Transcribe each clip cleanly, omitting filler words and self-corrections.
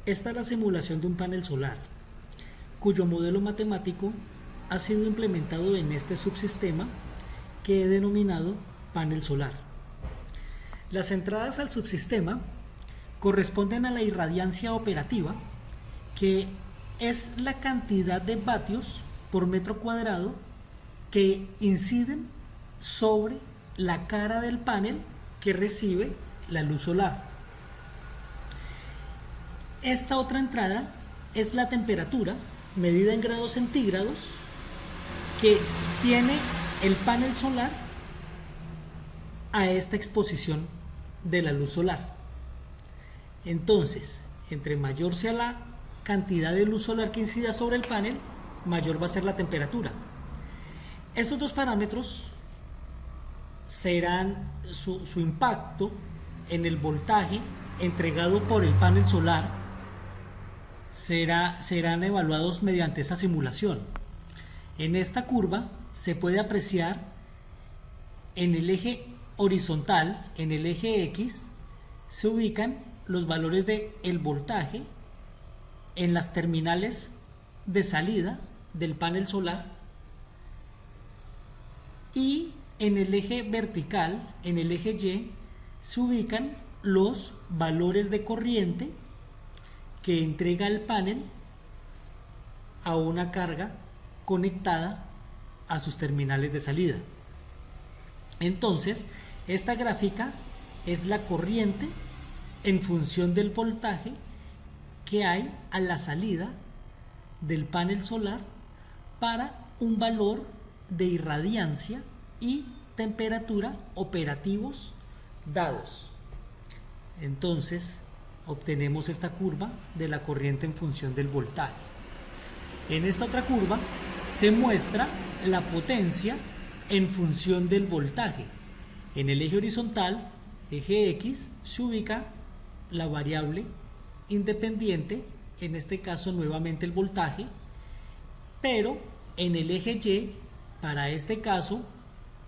Esta es la simulación de un panel solar, cuyo modelo matemático ha sido implementado en este subsistema que he denominado panel solar. Las entradas al subsistema corresponden a la irradiancia operativa, que es la cantidad de vatios por metro cuadrado que inciden sobre la cara del panel que recibe la luz solar. Esta otra entrada es la temperatura medida en grados centígrados que tiene el panel solar a esta exposición de la luz solar. Entonces, entre mayor sea la cantidad de luz solar que incida sobre el panel, mayor va a ser la temperatura. Estos dos parámetros serán su impacto en el voltaje entregado por el panel solar serán evaluados mediante esta simulación. En esta curva se puede apreciar en el eje horizontal, en el eje X, se ubican los valores del voltaje en las terminales de salida del panel solar, y en el eje vertical, en el eje Y, se ubican los valores de corriente que entrega el panel a una carga conectada a sus terminales de salida. Entonces, esta gráfica es la corriente en función del voltaje que hay a la salida del panel solar para un valor de irradiancia y temperatura operativos dados. Entonces, obtenemos esta curva de la corriente en función del voltaje. En esta otra curva se muestra la potencia en función del voltaje. En el eje horizontal, eje X, se ubica la variable independiente, en este caso nuevamente el voltaje, pero en el eje Y, para este caso,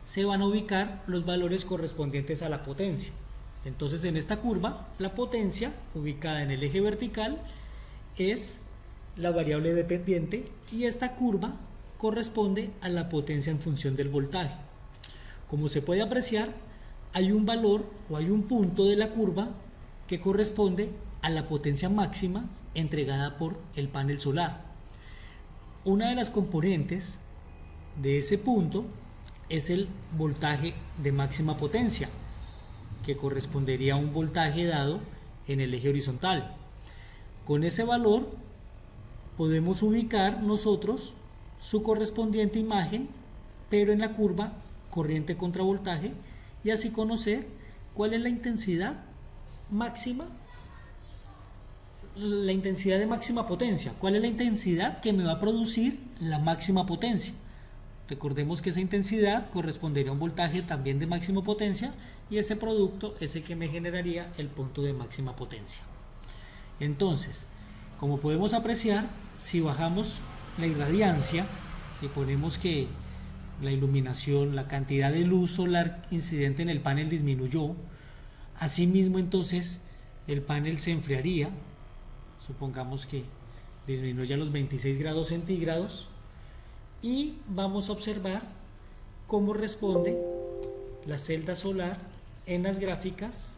se van a ubicar los valores correspondientes a la potencia. Entonces, en esta curva, la potencia ubicada en el eje vertical es la variable dependiente, y esta curva corresponde a la potencia en función del voltaje. Como se puede apreciar, hay un valor o hay un punto de la curva que corresponde a la potencia máxima entregada por el panel solar. Una de las componentes de ese punto es el voltaje de máxima potencia, que correspondería a un voltaje dado en el eje horizontal. Con ese valor podemos ubicar nosotros su correspondiente imagen, pero en la curva corriente contra voltaje, y así conocer cuál es la intensidad máxima, la intensidad de máxima potencia, cuál es la intensidad que me va a producir la máxima potencia. Recordemos que esa intensidad correspondería a un voltaje también de máxima potencia, y ese producto es el que me generaría el punto de máxima potencia. Entonces, como podemos apreciar, si bajamos la irradiancia, si ponemos que la iluminación, la cantidad de luz solar incidente en el panel disminuyó, asimismo entonces el panel se enfriaría. Supongamos que disminuye a los 26 grados centígrados, y vamos a observar cómo responde la celda solar en las gráficas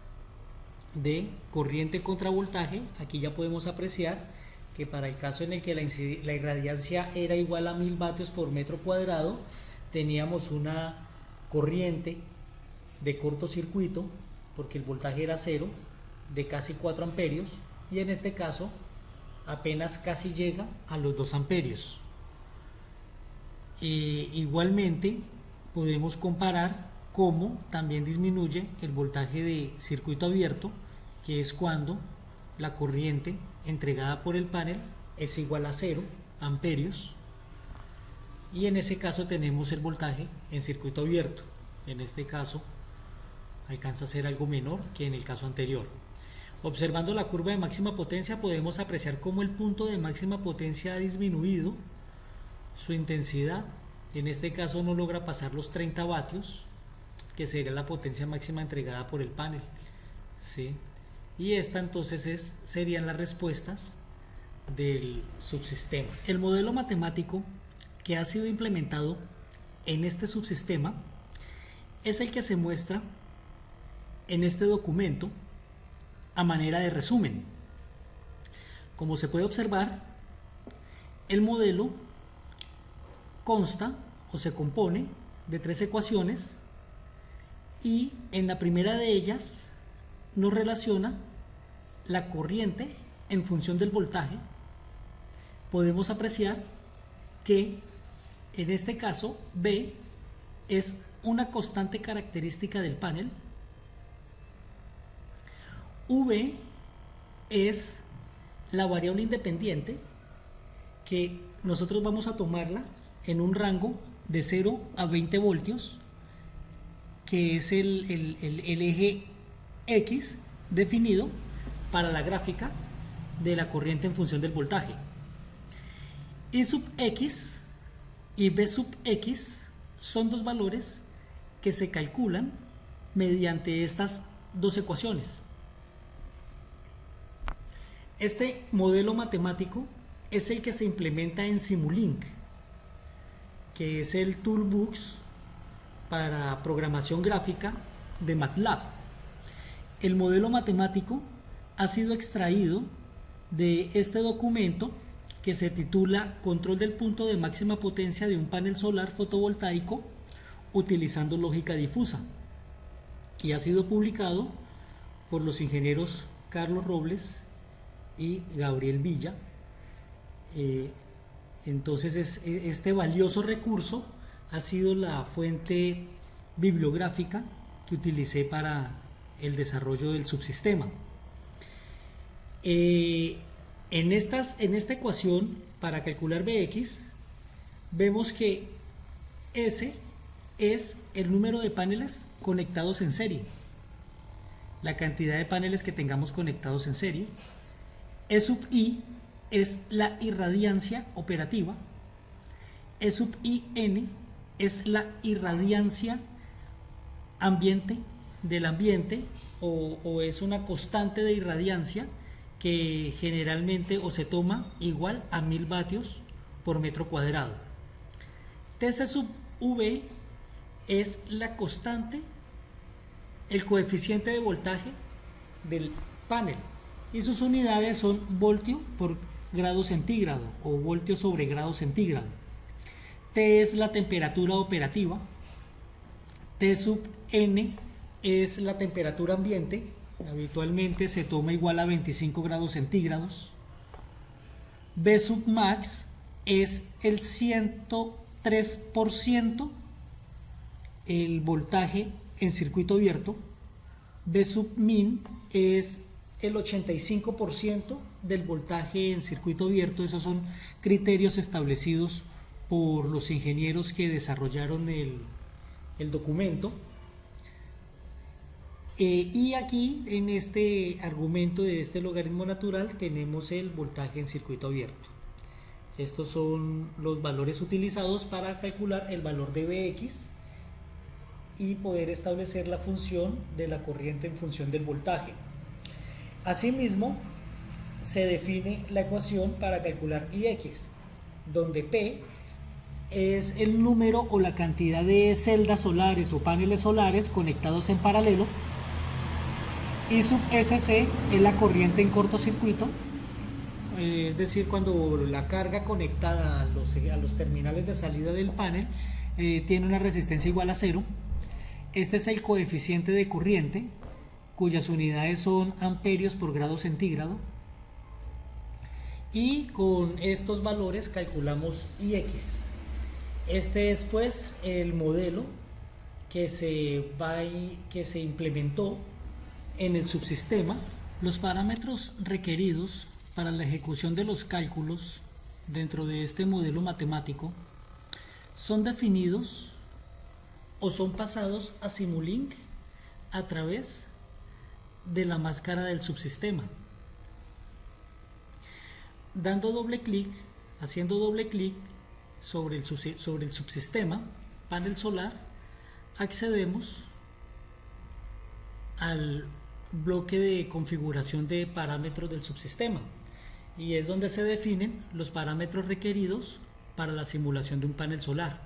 de corriente contra voltaje. Aquí ya podemos apreciar que para el caso en el que la irradiancia era igual a 1000 vatios por metro cuadrado, teníamos una corriente de cortocircuito, porque el voltaje era 0, de casi 4 amperios, y en este caso apenas casi llega a los 2 amperios. Igualmente podemos comparar cómo también disminuye el voltaje de circuito abierto, que es cuando la corriente entregada por el panel es igual a 0 amperios, y en ese caso tenemos el voltaje en circuito abierto. En este caso alcanza a ser algo menor que en el caso anterior. Observando la curva de máxima potencia, podemos apreciar cómo el punto de máxima potencia ha disminuido su intensidad. En este caso no logra pasar los 30 vatios, que sería la potencia máxima entregada por el panel, ¿sí? y esta entonces serían las respuestas del subsistema. El modelo matemático que ha sido implementado en este subsistema es el que se muestra en este documento a manera de resumen. Como se puede observar, el modelo consta o se compone de 3 ecuaciones y en la primera de ellas nos relaciona la corriente en función del voltaje. Podemos apreciar que en este caso B es una constante característica del panel, V es la variable independiente que nosotros vamos a tomarla en un rango de 0 a 20 voltios, que es el eje X definido para la gráfica de la corriente en función del voltaje. I sub X y B sub X son dos valores que se calculan mediante estas dos ecuaciones. Este modelo matemático es el que se implementa en Simulink, que es el toolbox para programación gráfica de MATLAB. El modelo matemático ha sido extraído de este documento que se titula Control del punto de máxima potencia de un panel solar fotovoltaico utilizando lógica difusa, y ha sido publicado por los ingenieros Carlos Robles y Gabriel Villa. Entonces este valioso recurso ha sido la fuente bibliográfica que utilicé para el desarrollo del subsistema. En esta ecuación para calcular Bx vemos que S es el número de paneles conectados en serie, la cantidad de paneles que tengamos conectados en serie. E sub I es la irradiancia operativa, E sub IN es la irradiancia ambiente del ambiente, o es una constante de irradiancia que generalmente o se toma igual a 1000 vatios por metro cuadrado. Tc sub V es la constante, el coeficiente de voltaje del panel, y sus unidades son voltio por grado centígrado o voltio sobre grado centígrado. T es la temperatura operativa, T sub N es la temperatura ambiente, habitualmente se toma igual a 25 grados centígrados. B sub max es el 103% el voltaje en circuito abierto. B sub min es el 85% del voltaje en circuito abierto. Esos son criterios establecidos por los ingenieros que desarrollaron el documento. Y aquí en este argumento de este logaritmo natural tenemos el voltaje en circuito abierto. Estos son los valores utilizados para calcular el valor de Bx y poder establecer la función de la corriente en función del voltaje. Asimismo, se define la ecuación para calcular Ix, donde P es el número o la cantidad de celdas solares o paneles solares conectados en paralelo. I sub SC es la corriente en cortocircuito, es decir, cuando la carga conectada a los terminales de salida del panel tiene una resistencia igual a 0. Este es el coeficiente de corriente, cuyas unidades son amperios por grado centígrado, y con estos valores calculamos Ix. Este es pues el modelo que se implementó en el subsistema. Los parámetros requeridos para la ejecución de los cálculos dentro de este modelo matemático son definidos o son pasados a Simulink a través de la máscara del subsistema. Haciendo doble clic sobre el subsistema panel solar, accedemos bloque de configuración de parámetros del subsistema, y es donde se definen los parámetros requeridos para la simulación de un panel solar.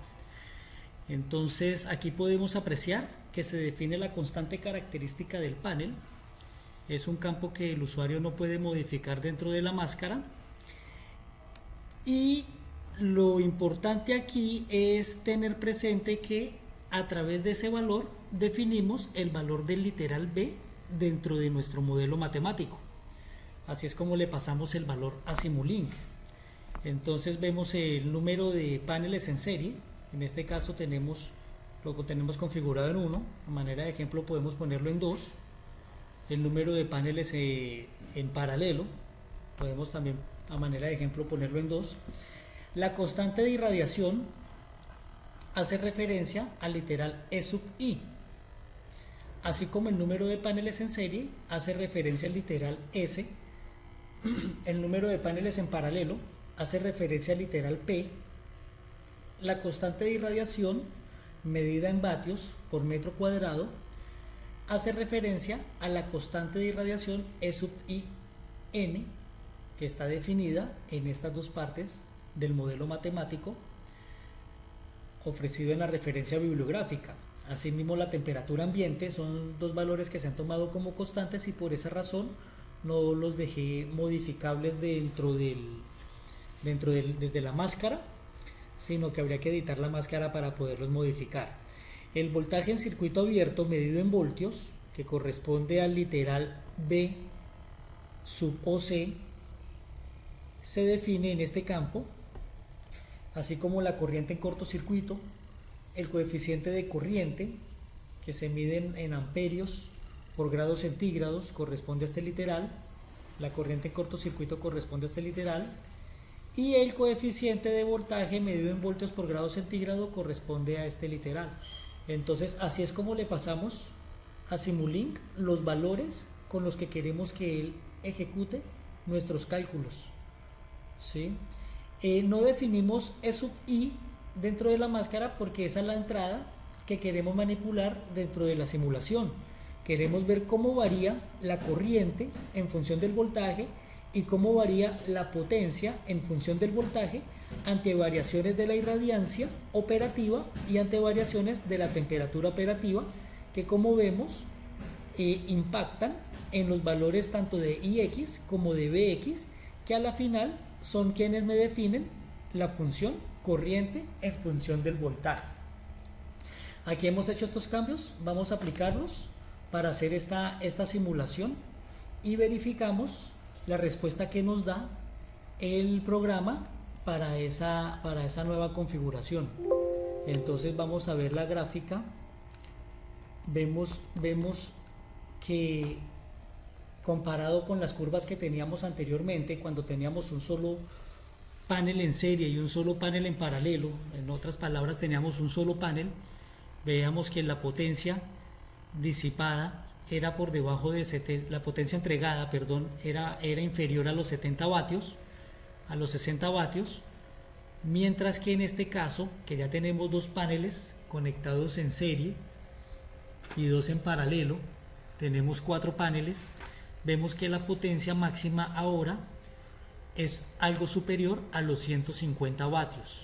Entonces aquí podemos apreciar que se define la constante característica del panel. Es un campo que el usuario no puede modificar dentro de la máscara, y lo importante aquí es tener presente que a través de ese valor definimos el valor del literal B dentro de nuestro modelo matemático. Así es como le pasamos el valor a Simulink. Entonces vemos el número de paneles en serie. En este caso lo tenemos configurado en 1. A manera de ejemplo podemos ponerlo en 2. El número de paneles en paralelo podemos también, a manera de ejemplo, ponerlo en 2. La constante de irradiación hace referencia al literal E sub I, así como el número de paneles en serie hace referencia al literal S. El número de paneles en paralelo hace referencia al literal P. La constante de irradiación, medida en vatios por metro cuadrado, hace referencia a la constante de irradiación E sub I n, que está definida en estas dos partes del modelo matemático ofrecido en la referencia bibliográfica. Asimismo, la temperatura ambiente son dos valores que se han tomado como constantes, y por esa razón no los dejé modificables desde la máscara, sino que habría que editar la máscara para poderlos modificar. El voltaje en circuito abierto medido en voltios, que corresponde al literal B sub OC, se define en este campo, así como la corriente en cortocircuito. El coeficiente de corriente, que se mide en amperios por grados centígrados, corresponde a este literal. La corriente en cortocircuito corresponde a este literal, y el coeficiente de voltaje medido en voltios por grado centígrado corresponde a este literal. Entonces así es como le pasamos a Simulink los valores con los que queremos que él ejecute nuestros cálculos, ¿sí? No definimos E sub I dentro de la máscara porque esa es la entrada que queremos manipular dentro de la simulación. Queremos ver cómo varía la corriente en función del voltaje y cómo varía la potencia en función del voltaje ante variaciones de la irradiancia operativa y ante variaciones de la temperatura operativa, que, como vemos, impactan en los valores tanto de Ix como de Bx, que a la final son quienes me definen la función corriente en función del voltaje. Aquí hemos hecho estos cambios, vamos a aplicarlos para hacer esta simulación y verificamos la respuesta que nos da el programa para esa nueva configuración. Entonces vamos a ver la gráfica. Vemos que comparado con las curvas que teníamos anteriormente, cuando teníamos un solo panel en serie y un solo panel en paralelo, en otras palabras teníamos un solo panel, veíamos que la potencia disipada era por debajo de la potencia entregada, perdón, era inferior a los 70 vatios, a los 60 vatios, mientras que en este caso, que ya tenemos dos paneles conectados en serie y dos en paralelo, tenemos 4 paneles, vemos que la potencia máxima ahora es algo superior a los 150 vatios.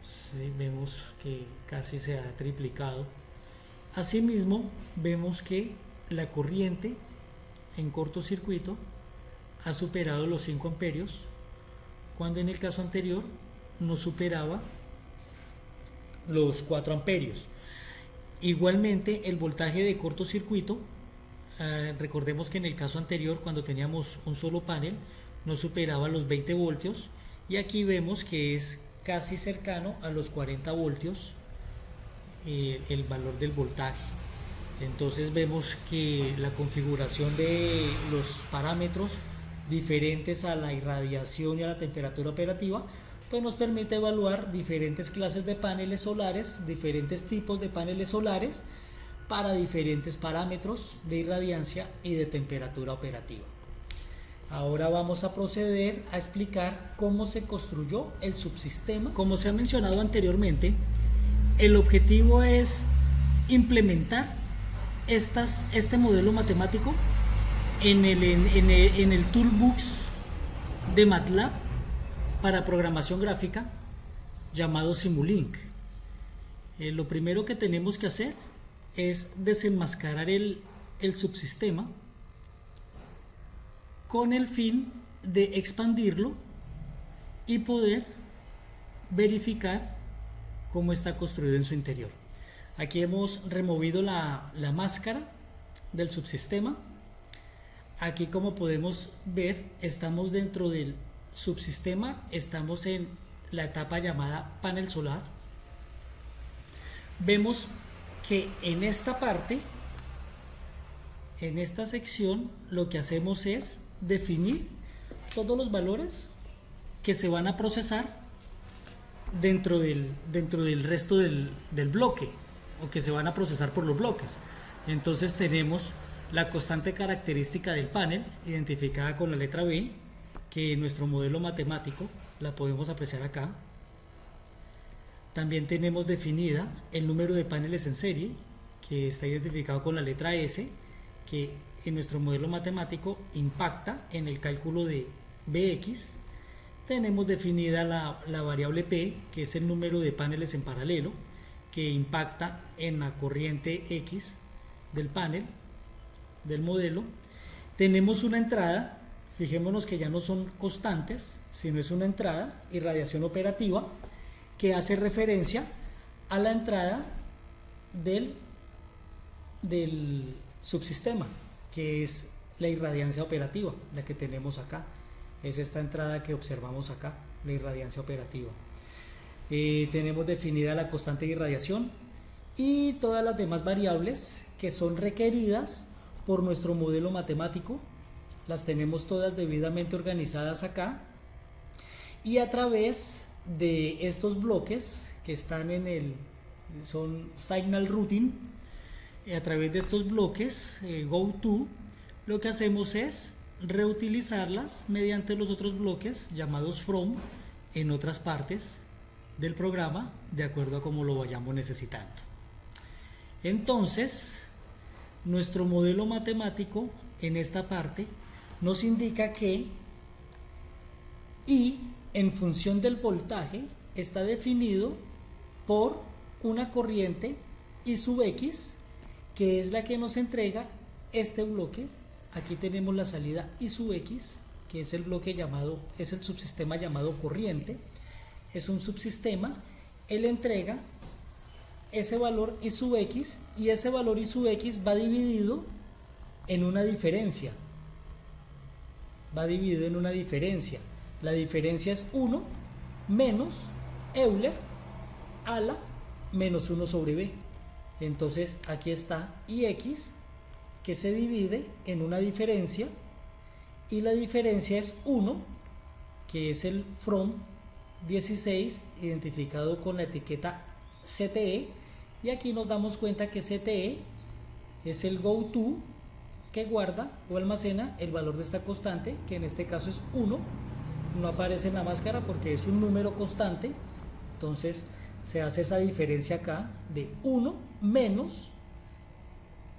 Sí, vemos que casi se ha triplicado. Asimismo, vemos que la corriente en cortocircuito ha superado los 5 amperios, cuando en el caso anterior no superaba los 4 amperios. Igualmente, el voltaje de cortocircuito, recordemos que en el caso anterior, cuando teníamos un solo panel, no superaba los 20 voltios, y aquí vemos que es casi cercano a los 40 voltios el valor del voltaje. Entonces vemos que la configuración de los parámetros diferentes a la irradiación y a la temperatura operativa pues nos permite evaluar diferentes clases de paneles solares, diferentes tipos de paneles solares para diferentes parámetros de irradiancia y de temperatura operativa. Ahora vamos a proceder a explicar cómo se construyó el subsistema. Como se ha mencionado anteriormente, el objetivo es implementar este modelo matemático en el Toolbox de MATLAB para programación gráfica llamado Simulink. Lo primero que tenemos que hacer es desenmascarar el subsistema con el fin de expandirlo y poder verificar cómo está construido en su interior. Aquí hemos removido la máscara del subsistema. Aquí, como podemos ver, estamos dentro del subsistema, estamos en la etapa llamada panel solar. Vemos que en esta parte, en esta sección, lo que hacemos es definir todos los valores que se van a procesar dentro del resto del bloque, o que se van a procesar por los bloques. Entonces tenemos la constante característica del panel, identificada con la letra B, que en nuestro modelo matemático la podemos apreciar acá. También tenemos definida el número de paneles en serie, que está identificado con la letra S, que en nuestro modelo matemático impacta en el cálculo de Bx. Tenemos definida la variable P, que es el número de paneles en paralelo, que impacta en la corriente X del panel, del modelo. Tenemos una entrada, fijémonos que ya no son constantes, sino es una entrada, irradiación operativa, que hace referencia a la entrada del subsistema, que es la irradiancia operativa, la que tenemos acá. Es esta entrada que observamos acá, la irradiancia operativa. Tenemos definida la constante de irradiación y todas las demás variables que son requeridas por nuestro modelo matemático. Las tenemos todas debidamente organizadas acá, y a través de estos bloques que están son signal routing, a través de estos bloques GoTo, lo que hacemos es reutilizarlas mediante los otros bloques llamados from en otras partes del programa, de acuerdo a cómo lo vayamos necesitando. Entonces, nuestro modelo matemático en esta parte nos indica que I, en función del voltaje, está definido por una corriente I sub X, que es la que nos entrega este bloque. Aquí tenemos la salida I sub X, que es el bloque llamado, es el subsistema llamado corriente. Es un subsistema, él entrega ese valor I sub X, y ese valor I sub X va dividido en una diferencia. Va dividido en una diferencia. La diferencia es 1 menos Euler a la menos 1 sobre B. Entonces aquí está Ix, que se divide en una diferencia, y la diferencia es 1, que es el from 16, identificado con la etiqueta CTE, y aquí nos damos cuenta que CTE es el GoTo, que guarda o almacena el valor de esta constante, que en este caso es 1, no aparece en la máscara porque es un número constante. Entonces se hace esa diferencia acá de 1 menos,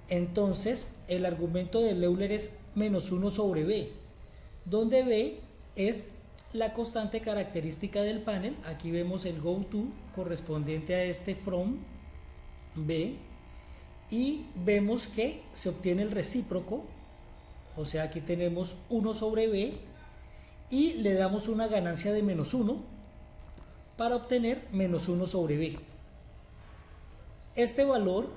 entonces el argumento del Euler es menos 1 sobre B, donde B es la constante característica del panel. Aquí vemos el GoTo correspondiente a este from B, y vemos que se obtiene el recíproco, o sea, aquí tenemos 1 sobre B, y le damos una ganancia de menos 1 para obtener menos 1 sobre B. Este valor,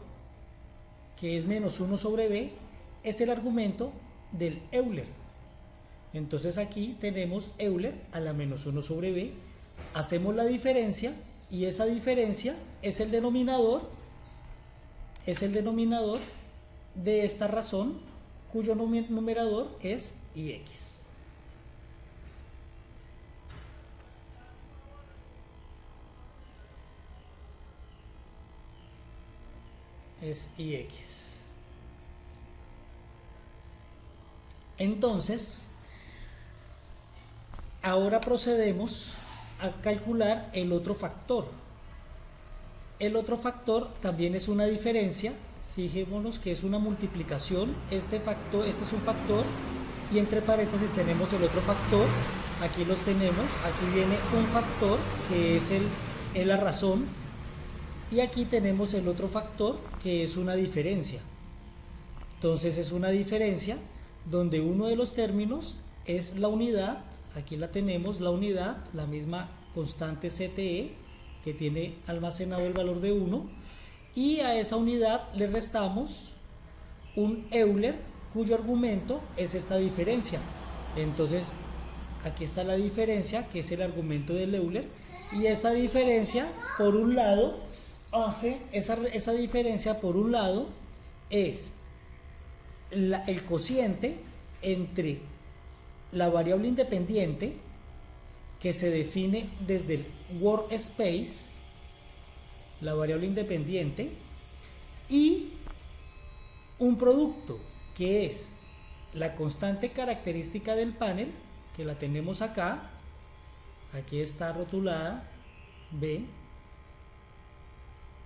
que es menos 1 sobre B, es el argumento del Euler. Entonces aquí tenemos Euler a la menos 1 sobre B, hacemos la diferencia, y esa diferencia es el denominador de esta razón, cuyo numerador es Ix. Es Ix. Entonces, ahora procedemos a calcular el otro factor. El otro factor también es una diferencia. fijémonos que es una multiplicación, este es un factor, y entre paréntesis tenemos el otro factor, aquí los tenemos, aquí viene un factor que es la razón, y aquí tenemos el otro factor que es una diferencia. Entonces es una diferencia donde uno de los términos es la unidad, aquí la tenemos, la unidad, la misma constante CTE que tiene almacenado el valor de 1, y a esa unidad le restamos un Euler cuyo argumento es esta diferencia. Entonces aquí está la diferencia, que es el argumento del Euler, y esa diferencia por un lado esa diferencia por un lado es el cociente entre la variable independiente que se define desde el workspace, la variable independiente, y un producto que es la constante característica del panel, que la tenemos acá, aquí está rotulada, B,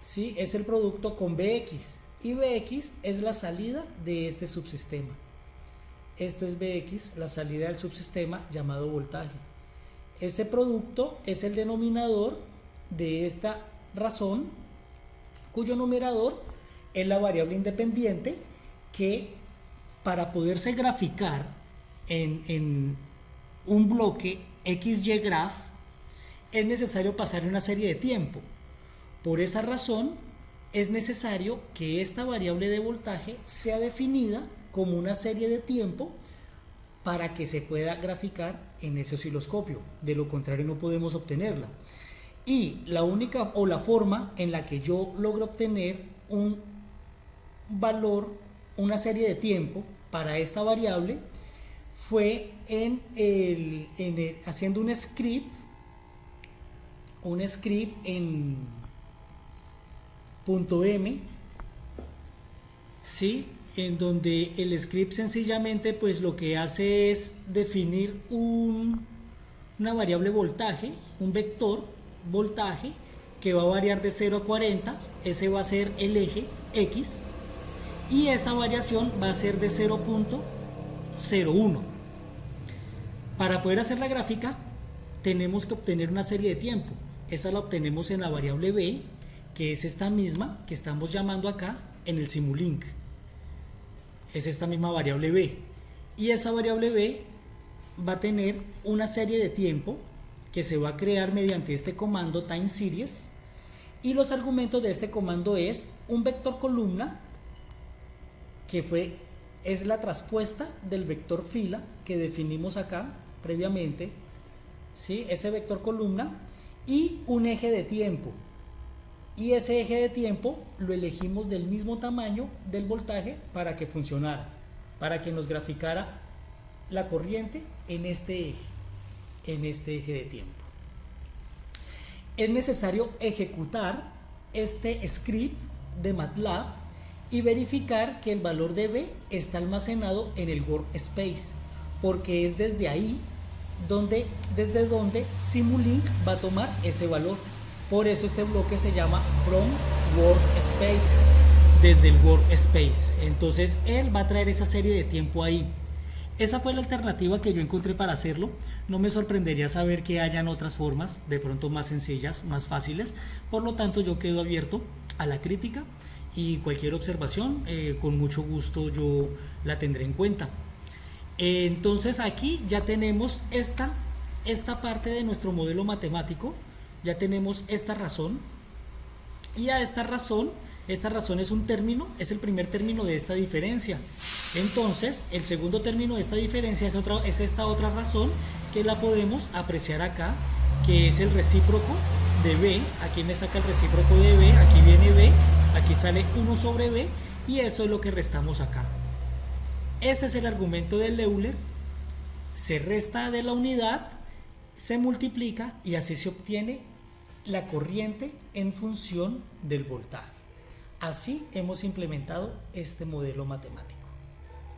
¿sí? Es el producto con Bx, y Bx es la salida de este subsistema. Esto es Bx, la salida del subsistema llamado voltaje. Ese producto es el denominador de esta razón, cuyo numerador es la variable independiente, que para poderse graficar en un bloque XY-graph es necesario pasar una serie de tiempo. Por esa razón es necesario que esta variable de voltaje sea definida como una serie de tiempo para que se pueda graficar en ese osciloscopio. De lo contrario no podemos obtenerla. Y la única o la forma en la que yo logro obtener un valor, una serie de tiempo para esta variable, fue haciendo un script en .m, ¿sí? En donde el script sencillamente pues lo que hace es definir una variable voltaje, un vector voltaje que va a variar de 0 a 40, ese va a ser el eje X, y esa variación va a ser de 0.01. Para poder hacer la gráfica tenemos que obtener una serie de tiempo. Esa la obtenemos en la variable b, que es esta misma que estamos llamando acá en el Simulink. Es esta misma variable b, y esa variable b va a tener una serie de tiempo que se va a crear mediante este comando time series, y los argumentos de este comando es un vector columna, que es la traspuesta del vector fila que definimos acá previamente, ¿sí? Ese vector columna, y un eje de tiempo, y ese eje de tiempo lo elegimos del mismo tamaño del voltaje para que funcionara, para que nos graficara la corriente en este eje de tiempo. Es necesario ejecutar este script de MATLAB y verificar que el valor de B está almacenado en el workspace, porque es desde ahí desde donde Simulink va a tomar ese valor. Por eso este bloque se llama From Workspace, desde el workspace. Entonces él va a traer esa serie de tiempo ahí. Esa fue la alternativa que yo encontré para hacerlo. No me sorprendería saber que hayan otras formas, de pronto más sencillas, más fáciles. Por lo tanto, yo quedo abierto a la crítica, y cualquier observación, con mucho gusto yo la tendré en cuenta. Entonces aquí ya tenemos esta parte de nuestro modelo matemático, ya tenemos esta razón, y a esta razón es un término, es el primer término de esta diferencia. Entonces el segundo término de esta diferencia es esta otra razón, que la podemos apreciar acá, que es el recíproco de B. Aquí me saca el recíproco de B, aquí viene B, aquí sale 1 sobre B, y eso es lo que restamos acá. Este es el argumento del Euler, se resta de la unidad, se multiplica, y así se obtiene la corriente en función del voltaje. Así hemos implementado este modelo matemático.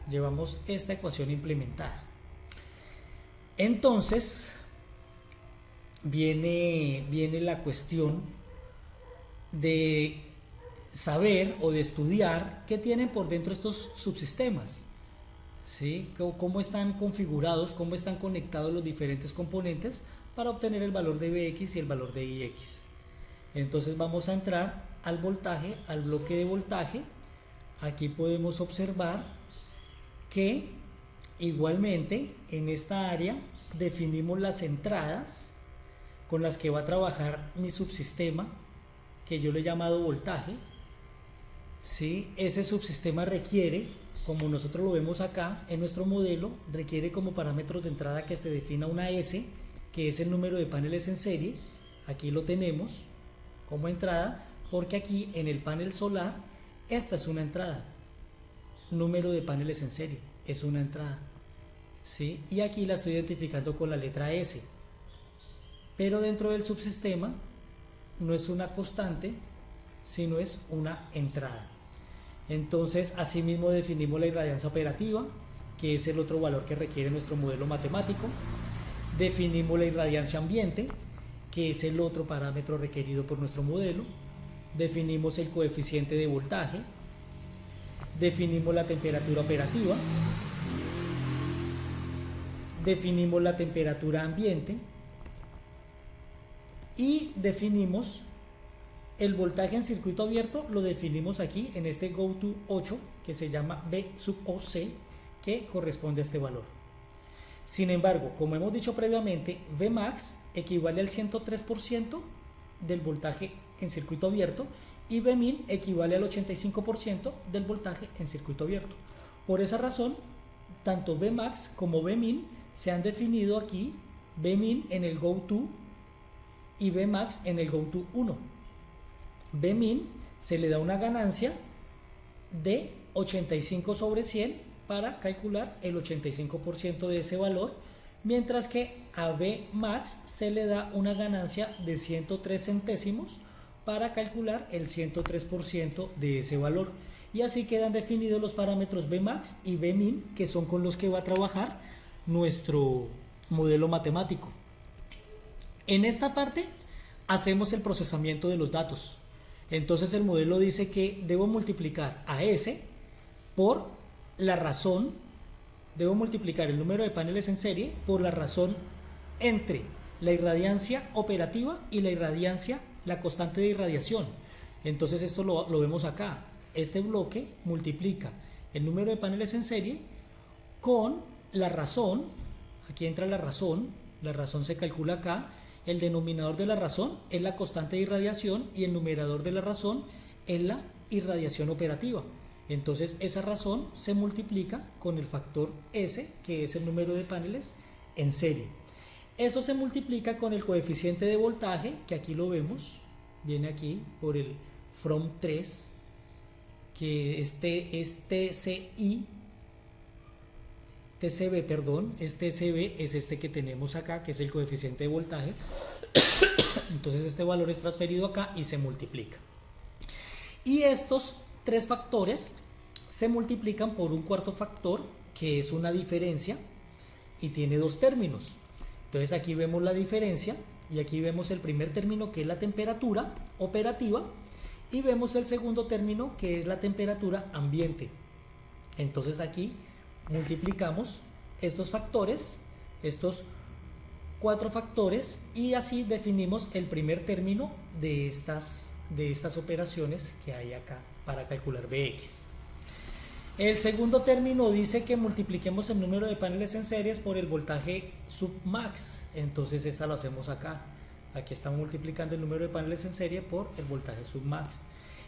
Llevamos esta ecuación implementada. Entonces viene la cuestión de saber o de estudiar qué tienen por dentro estos subsistemas, ¿sí? Cómo están configurados, cómo están conectados los diferentes componentes para obtener el valor de Bx y el valor de Ix. Entonces vamos a entrar al voltaje, al bloque de voltaje. Aquí podemos observar que igualmente en esta área definimos las entradas con las que va a trabajar mi subsistema, que yo le he llamado voltaje. ¿Sí? Ese subsistema requiere, como nosotros lo vemos acá en nuestro modelo, requiere como parámetros de entrada que se defina una S, que es el número de paneles en serie. Aquí lo tenemos como entrada, porque aquí en el panel solar, esta es una entrada. Número de paneles en serie es una entrada, ¿sí? Y aquí la estoy identificando con la letra S. Pero dentro del subsistema no es una constante, sino es una entrada. Entonces, asimismo definimos la irradiancia operativa, que es el otro valor que requiere nuestro modelo matemático. Definimos la irradiancia ambiente, que es el otro parámetro requerido por nuestro modelo. Definimos el coeficiente de voltaje. Definimos la temperatura operativa. Definimos la temperatura ambiente. Y definimos el voltaje en circuito abierto, lo definimos aquí en este GoTo 8, que se llama B sub OC, que corresponde a este valor. Sin embargo, como hemos dicho previamente, Vmax equivale al 103% del voltaje en circuito abierto y Vmin equivale al 85% del voltaje en circuito abierto. Por esa razón, tanto Vmax como Vmin se han definido aquí, Vmin en el GoTo y Vmax en el GoTo 1. Vmin se le da una ganancia de 85 sobre 100 para calcular el 85% de ese valor, mientras que a Vmax se le da una ganancia de 103 centésimos para calcular el 103% de ese valor. Y así quedan definidos los parámetros Vmax y Vmin, que son con los que va a trabajar nuestro modelo matemático. En esta parte hacemos el procesamiento de los datos. Entonces el modelo dice que debo multiplicar a S por la razón, debo multiplicar el número de paneles en serie por la razón entre la irradiancia operativa y la irradiancia, la constante de irradiación. Entonces esto lo vemos acá. Este bloque multiplica el número de paneles en serie con la razón. Aquí entra la razón se calcula acá. El denominador de la razón es la constante de irradiación y el numerador de la razón es la irradiación operativa. Entonces esa razón se multiplica con el factor S, que es el número de paneles en serie. Eso se multiplica con el coeficiente de voltaje, que aquí lo vemos, viene aquí por el from 3, que este es TCB, perdón, este TCB es este que tenemos acá, que es el coeficiente de voltaje. Entonces este valor es transferido acá y se multiplica. Y estos tres factores se multiplican por un cuarto factor, que es una diferencia, y tiene dos términos. Entonces aquí vemos la diferencia, y aquí vemos el primer término, que es la temperatura operativa, y vemos el segundo término, que es la temperatura ambiente. Entonces aquí multiplicamos estos factores, estos cuatro factores, y así definimos el primer término de estas operaciones que hay acá para calcular Bx. El segundo término dice que multipliquemos el número de paneles en series por el voltaje submax. Entonces esta lo hacemos acá. Aquí estamos multiplicando el número de paneles en serie por el voltaje submax.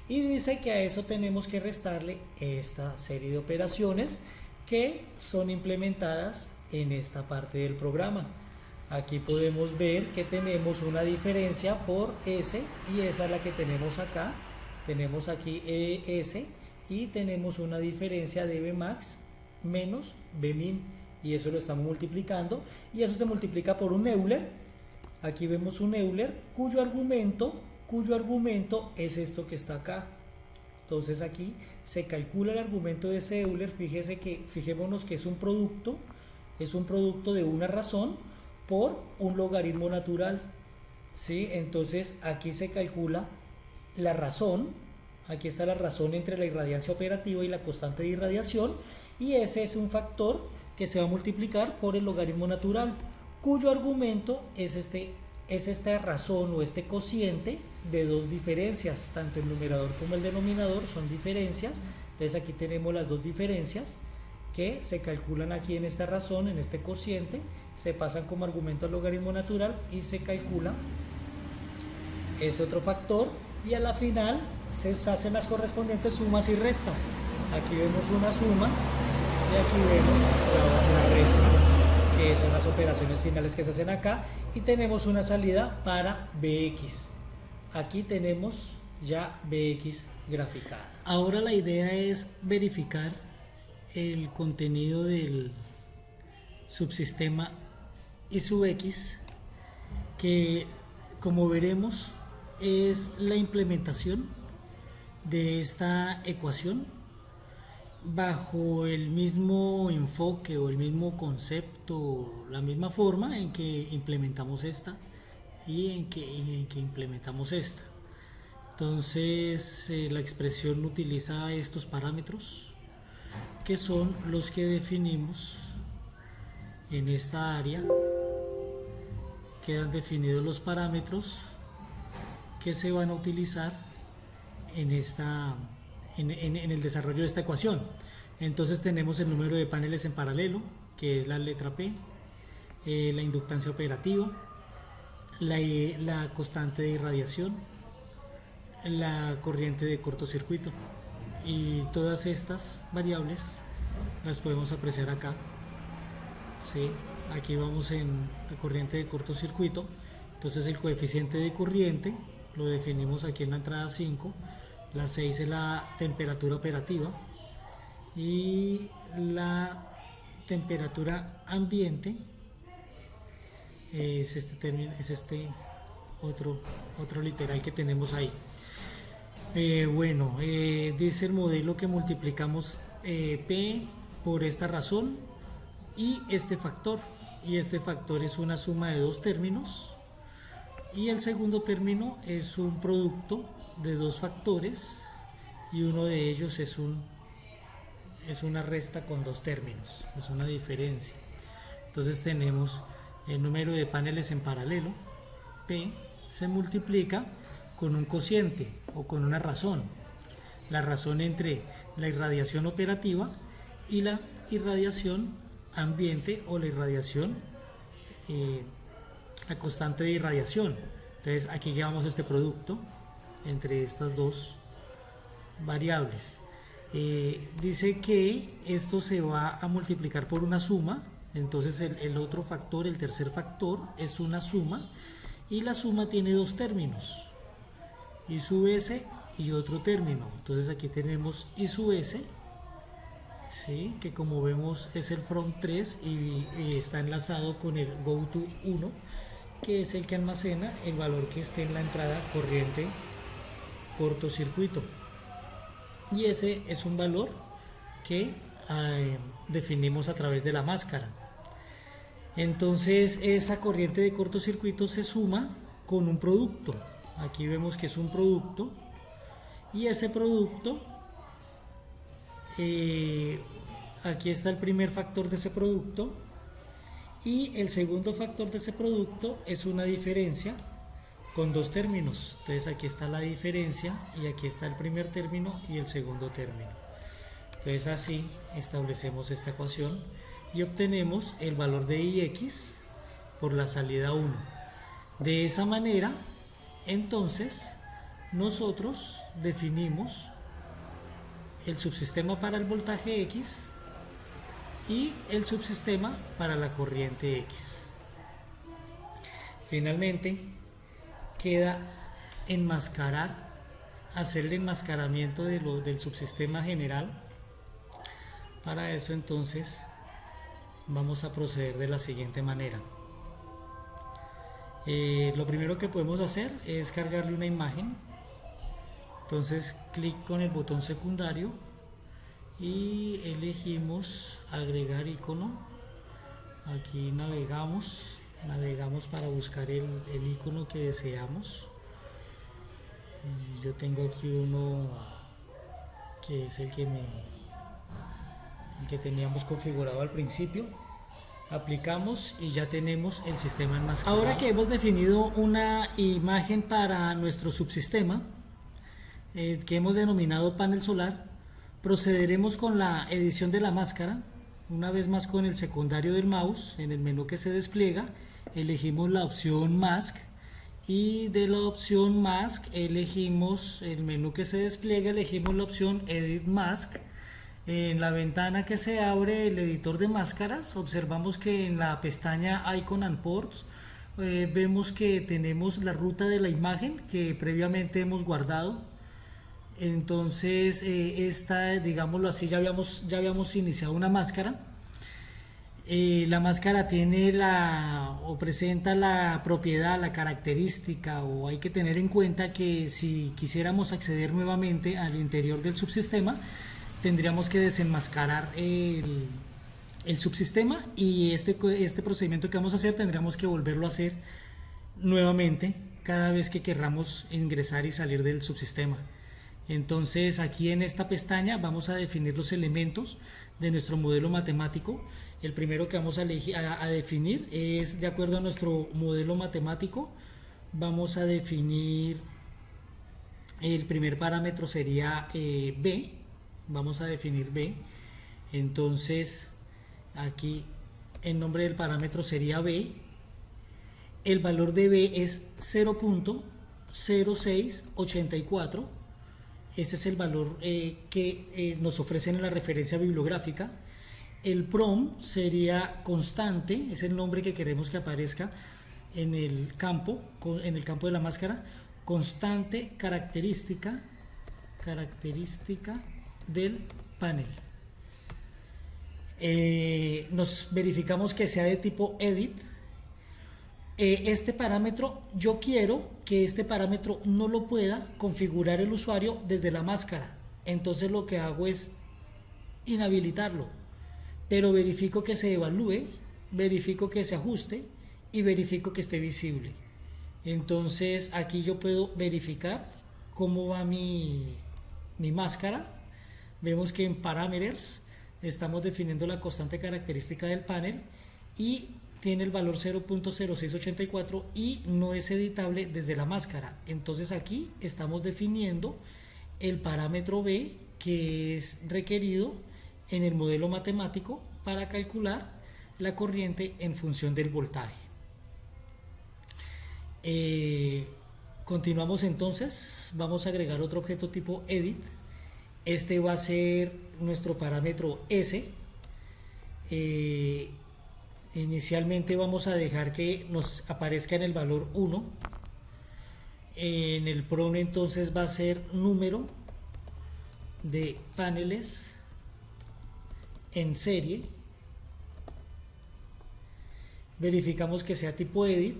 Y dice que a eso tenemos que restarle esta serie de operaciones que son implementadas en esta parte del programa. Aquí podemos ver que tenemos una diferencia por S, y esa es la que tenemos acá. Tenemos aquí S y tenemos una diferencia de Vmax menos Vmin, y eso lo estamos multiplicando, y eso se multiplica por un Euler. Aquí vemos un Euler cuyo argumento es esto que está acá. Entonces aquí se calcula el argumento de ese Euler. Fijémonos que es un producto de una razón por un logaritmo natural, ¿sí? Entonces aquí se calcula la razón, aquí está la razón entre la irradiancia operativa y la constante de irradiación, y ese es un factor que se va a multiplicar por el logaritmo natural, cuyo argumento es esta razón o este cociente de dos diferencias, tanto el numerador como el denominador son diferencias. Entonces aquí tenemos las dos diferencias que se calculan aquí en esta razón, en este cociente, se pasan como argumento al logaritmo natural y se calcula ese otro factor, y a la final se hacen las correspondientes sumas y restas. Aquí vemos una suma y aquí vemos la resta, que son las operaciones finales que se hacen acá, y tenemos una salida para Bx. Aquí tenemos ya Bx graficada. Ahora la idea es verificar el contenido del subsistema I sub x, que como veremos es la implementación de esta ecuación bajo el mismo enfoque o el mismo concepto, la misma forma en que implementamos esta y en que implementamos esta. Entonces la expresión utiliza estos parámetros, que son los que definimos en esta área. Quedan definidos los parámetros que se van a utilizar en el desarrollo de esta ecuación. Entonces tenemos el número de paneles en paralelo, que es la letra P, la inductancia operativa, la constante de irradiación, la corriente de cortocircuito, y todas estas variables las podemos apreciar acá. ¿Sí? Aquí vamos en la corriente de cortocircuito, entonces el coeficiente de corriente lo definimos aquí en la entrada 5, la 6 es la temperatura operativa y la temperatura ambiente es este otro literal que tenemos ahí. Dice el modelo que multiplicamos P por esta razón y este factor es una suma de dos términos, y el segundo término es un producto de dos factores y uno de ellos es una resta con dos términos, es una diferencia. Entonces tenemos el número de paneles en paralelo, P, se multiplica con un cociente o con una razón, la razón entre la irradiación operativa y la irradiación ambiente o la irradiación, la constante de irradiación. Entonces aquí llevamos este producto entre estas dos variables. Dice que esto se va a multiplicar por una suma, entonces el otro factor, el tercer factor, es una suma, y la suma tiene dos términos, I sub s y otro término. Entonces aquí tenemos I sub s, ¿sí? Que como vemos es el from 3 y está enlazado con el go to 1, que es el que almacena el valor que esté en la entrada corriente cortocircuito, y ese es un valor que definimos a través de la máscara. Entonces esa corriente de cortocircuito se suma con un producto, aquí vemos que es un producto, y ese producto, aquí está el primer factor de ese producto, y el segundo factor de ese producto es una diferencia con dos términos. Entonces aquí está la diferencia y aquí está el primer término y el segundo término. Entonces así establecemos esta ecuación y obtenemos el valor de Ix por la salida 1. De esa manera, entonces, nosotros definimos el subsistema para el voltaje X y el subsistema para la corriente X. Finalmente, queda hacer el enmascaramiento del subsistema general. Para eso entonces vamos a proceder de la siguiente manera. Lo primero que podemos hacer es cargarle una imagen. Entonces clic con el botón secundario y elegimos agregar icono. Aquí navegamos para buscar el icono que deseamos. Yo tengo aquí uno que es el que teníamos configurado al principio. Aplicamos y ya tenemos el sistema enmascarado. Ahora que hemos definido una imagen para nuestro subsistema, que hemos denominado panel solar, procederemos con la edición de la máscara. Una vez más, con el secundario del mouse, en el menú que se despliega, elegimos la opción Mask, y de la opción Mask elegimos el menú que se despliega, elegimos la opción Edit Mask. En la ventana que se abre el editor de máscaras, observamos que en la pestaña Icon and Ports vemos que tenemos la ruta de la imagen que previamente hemos guardado. Entonces esta, digámoslo así, ya habíamos iniciado una máscara. La máscara tiene o presenta la propiedad, la característica, o hay que tener en cuenta que si quisiéramos acceder nuevamente al interior del subsistema, tendríamos que desenmascarar el subsistema, y este procedimiento que vamos a hacer tendríamos que volverlo a hacer nuevamente cada vez que querramos ingresar y salir del subsistema. Entonces aquí en esta pestaña vamos a definir los elementos de nuestro modelo matemático. El primero que vamos a definir es, de acuerdo a nuestro modelo matemático, vamos a definir el primer parámetro sería B. Vamos a definir B. Entonces aquí el nombre del parámetro sería B. El valor de B es 0.0684. Ese es el valor que nos ofrecen en la referencia bibliográfica. El prom sería constante, es el nombre que queremos que aparezca en el campo de la máscara. Constante característica del panel. Nos verificamos que sea de tipo edit. Este parámetro, yo quiero que este parámetro no lo pueda configurar el usuario desde la máscara. Entonces lo que hago es inhabilitarlo, pero verifico que se evalúe, verifico que se ajuste y verifico que esté visible. Entonces aquí yo puedo verificar cómo va mi máscara. Vemos que en Parameters estamos definiendo la constante característica del panel y tiene el valor 0.0684 y no es editable desde la máscara. Entonces aquí estamos definiendo el parámetro B, que es requerido en el modelo matemático para calcular la corriente en función del voltaje. Continuamos entonces, vamos a agregar otro objeto tipo edit. Este va a ser nuestro parámetro S. Inicialmente vamos a dejar que nos aparezca en el valor 1. En el prom entonces va a ser número de paneles en serie. Verificamos que sea tipo edit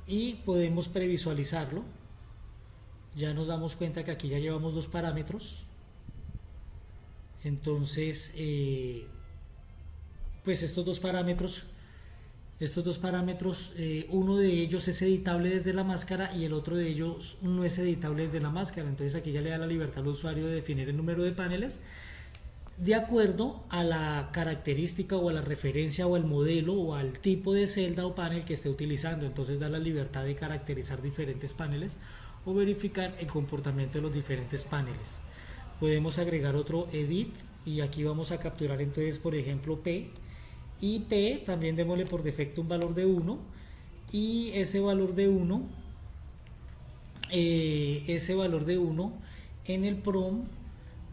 y podemos previsualizarlo. Ya nos damos cuenta que aquí ya llevamos dos parámetros. Entonces pues estos dos parámetros, uno de ellos es editable desde la máscara y el otro de ellos no es editable desde la máscara. Entonces aquí ya le da la libertad al usuario de definir el número de paneles de acuerdo a la característica o a la referencia o al modelo o al tipo de celda o panel que esté utilizando. Entonces da la libertad de caracterizar diferentes paneles o verificar el comportamiento de los diferentes paneles. Podemos agregar otro edit y aquí vamos a capturar entonces, por ejemplo, P, y P también démosle por defecto un valor de 1, y ese valor de 1 en el prom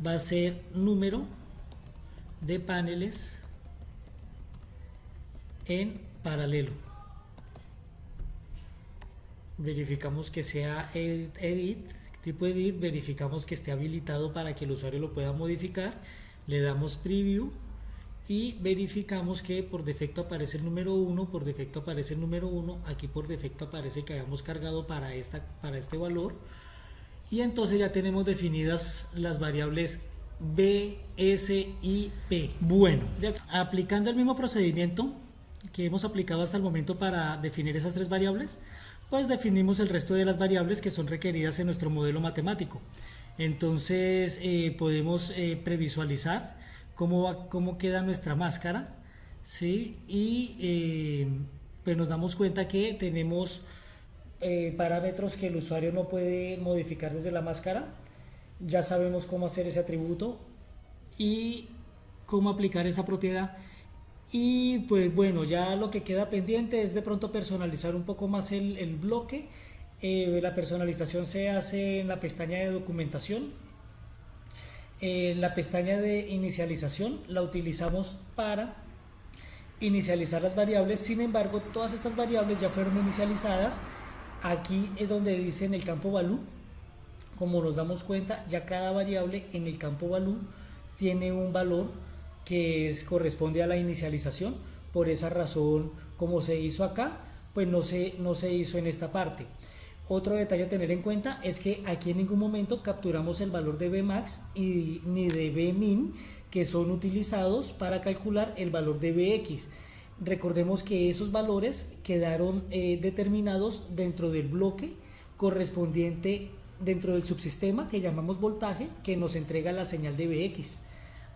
va a ser número de paneles en paralelo. Verificamos que sea edit, tipo edit, verificamos que esté habilitado para que el usuario lo pueda modificar, le damos preview y verificamos que por defecto aparece el número 1, por defecto aparece el número 1, aquí por defecto aparece que habíamos cargado para este valor, y entonces ya tenemos definidas las variables B, S y P. Bueno, aplicando el mismo procedimiento que hemos aplicado hasta el momento para definir esas tres variables, pues definimos el resto de las variables que son requeridas en nuestro modelo matemático. Entonces podemos previsualizar cómo queda nuestra máscara, ¿sí? Y pues nos damos cuenta que tenemos parámetros que el usuario no puede modificar desde la máscara. Ya sabemos cómo hacer ese atributo y cómo aplicar esa propiedad. Y pues bueno, ya lo que queda pendiente es de pronto personalizar un poco más el bloque. La personalización se hace en la pestaña de documentación. La pestaña de inicialización la utilizamos para inicializar las variables. Sin embargo, todas estas variables ya fueron inicializadas. Aquí es donde dice en el campo value. Como nos damos cuenta, ya cada variable en el campo value tiene un valor que corresponde a la inicialización. Por esa razón, como se hizo acá, pues no se hizo en esta parte. Otro detalle a tener en cuenta es que aquí en ningún momento capturamos el valor de Bmax ni de Bmin, que son utilizados para calcular el valor de Bx. Recordemos que esos valores quedaron determinados dentro del bloque correspondiente dentro del subsistema que llamamos voltaje, que nos entrega la señal de Bx.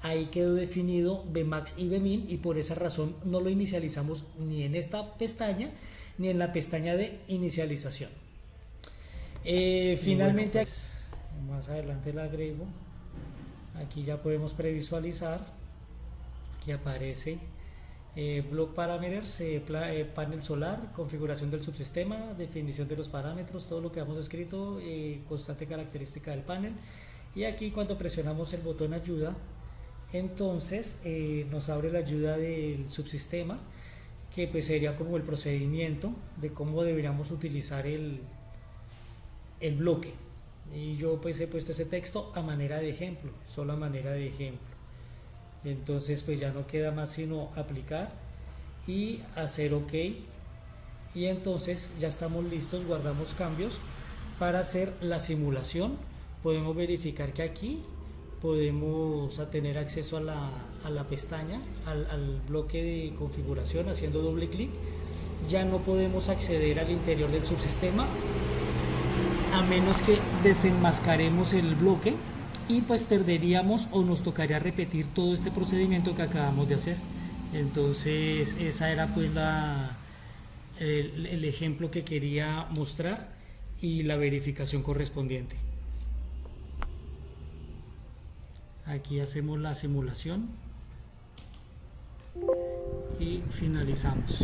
Ahí quedó definido Bmax y Bmin y por esa razón no lo inicializamos ni en esta pestaña ni en la pestaña de inicialización. Finalmente, bueno, pues, más adelante la agrego. Aquí ya podemos previsualizar que aparece Block Parameters, panel solar, configuración del subsistema, definición de los parámetros, todo lo que hemos escrito, constante característica del panel. Y aquí cuando presionamos el botón ayuda, entonces nos abre la ayuda del subsistema, que pues sería como el procedimiento de cómo deberíamos utilizar el bloque. Y yo pues he puesto ese texto a manera de ejemplo, solo a manera de ejemplo. Entonces pues ya no queda más sino aplicar y hacer OK, y entonces ya estamos listos. Guardamos cambios para hacer la simulación. Podemos verificar que aquí podemos tener acceso a la pestaña, al bloque de configuración haciendo doble clic. Ya no podemos acceder al interior del subsistema a menos que desenmascaremos el bloque, y pues perderíamos o nos tocaría repetir todo este procedimiento que acabamos de hacer. Entonces esa era pues el ejemplo que quería mostrar y la verificación correspondiente. Aquí hacemos la simulación y finalizamos.